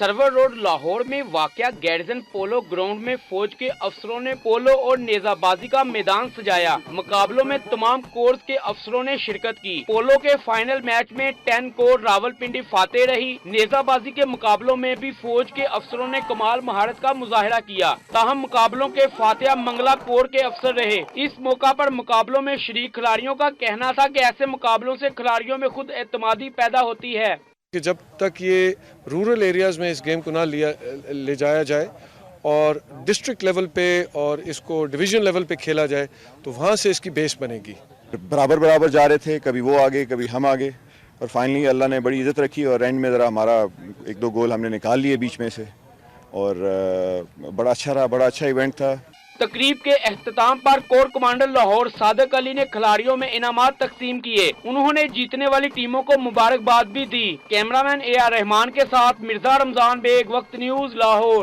Server road Lahore में वाक़या garrison polo ground में फौज के अफसरों ने पोलो और नेजाबाजी का मैदान सजाया। मुकाबलों में तमाम कोर्स के अफसरों ने शिरकत की। पोलो के फाइनल मैच में 10 कोर रावलपिंडी फातेह रही। नेजाबाजी के मुकाबलों में भी फौज के अफसरों ने कमाल महारत का मुजाहिरा किया। ताहम मुकाबलों के फातेह मंगला कोर के अफसर रहे। इस मौका पर मुकाबलों में शरीक खिलाड़ियों का कहना था कि ऐसे मुकाबलों से खिलाड़ियों में खुद एतमादी पैदा होती है कि जब तक ये रूरल एरियाज़ में इस गेम को ना ले जाया जाए और डिस्ट्रिक्ट लेवल पे और इसको डिवीज़न लेवल पे खेला जाए तो वहाँ से इसकी बेस बनेगी। बराबर जा रहे थे, कभी वो आगे कभी हम आगे, और फाइनली अल्लाह ने बड़ी इज़्ज़त रखी और एंड में ज़रा हमारा 1-2 गोल हमने निकाल लिए बीच में से, और बड़ा अच्छा रहा, बड़ा अच्छा इवेंट था। तकरीब के एख्तिताम पर कोर कमांडर लाहौर सादिक अली ने खिलाड़ियों में इनामात तकसीम किए। उन्होंने जीतने वाली टीमों को मुबारकबाद भी दी। कैमरामैन AR रहमान के साथ मिर्जा रमजान बेग, वक्त न्यूज़, लाहौर।